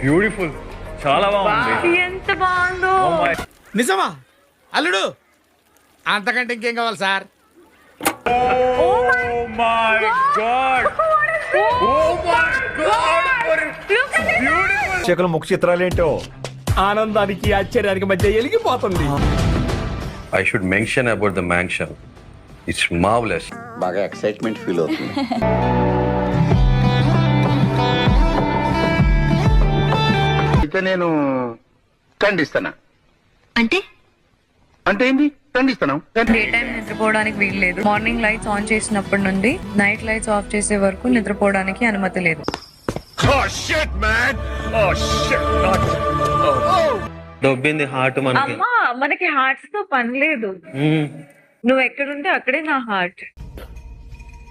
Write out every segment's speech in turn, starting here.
Beautiful, చాలా బాగుంది. ఎంత బాగుందో. నిజమా అల్లుడు? అంతకంటే ఇంకేం కావాలి sir? Oh my God! Oh my God! Beautiful. చెక్కుల ముఖ చిత్రాలేంటో ఆనందానికి ఆశ్చర్యానికి మధ్య ఎలిగిపోతుంది. I should mention about the mansion. It's marvelous. బాగా ఎక్సైట్మెంట్ ఫీల్ అవుతుంది. అయితే నేను ఖండిస్తానా? అంటే అంటే ఏంటి ఖండిస్తాను? డే టైం నిద్రపోవడానికి వీలు లేదు. మార్నింగ్ లైట్స్ ఆన్ చేసినప్పటి నుండి నైట్ లైట్స్ ఆఫ్ చేసే వరకు నిద్రపోవడానికి అనుమతి లేదు. దొబ్బింది హార్ట్ మనకి. అమ్మా, మనకి హార్ట్స్ తో పని లేదు. నువ్వు ఎక్కడుంటే అక్కడే నా హార్ట్.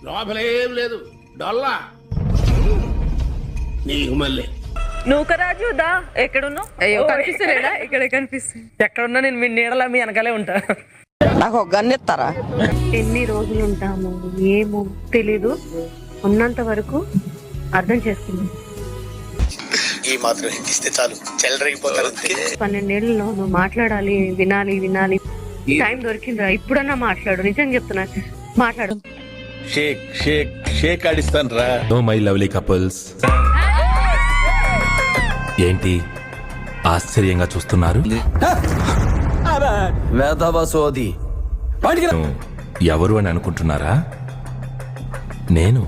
లోపలేం లేదు డొల్లా నీకు మళ్ళీ. నువ్వు కరాజు దా, ఎక్కడున్నావు? అయ్యో కనిపిస్తలేదా? ఇక్కడ కనిపిస్తుంది. ఎక్కడున్నా నేను మీ నీడలా మీ వెనకాలే ఉంటా. నాకు ఒక గన్ ఇస్తారా? ఎన్ని రోజులు ఉంటాము ఏమో తెలీదు. ఉన్నంత వరకు అర్థం చేసుకున్నాం. ఈ మాత్రం ఇస్తే చాలు, చెల్లరగిపోతారు. 12 ఏళ్లలో నువ్వు మాట్లాడాలి, వినాలి వినాలి. టైం దొరికిందా? ఇప్పుడన్నా మాట్లాడు. నిజం చెప్తున్నా, మాట్లాడు. షేక్ షేక్ షేక్ ఆడిస్తాను రా. నో మై లవ్లీ కపుల్స్, ఏంటి ఆశ్చర్యంగా చూస్తున్నారు? వేదవసోది నేను ఎవరు అని అనుకుంటున్నారా? నేను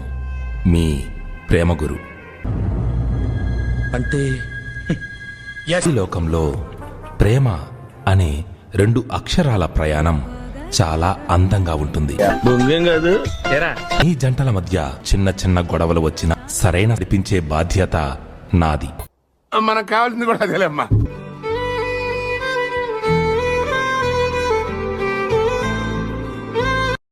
మీ ప్రేమ గురు. అంటే ఈ లోకంలో ప్రేమ అనే 2 అక్షరాల ప్రయాణం చాలా అందంగా ఉంటుంది. బొంగేం కాదు. ఈ జంటల మధ్య చిన్న చిన్న గొడవలు వచ్చినా సరైన నడిపించే బాధ్యత నాది. మనకు కావాల్సింది కూడా అదేలేమ్మా.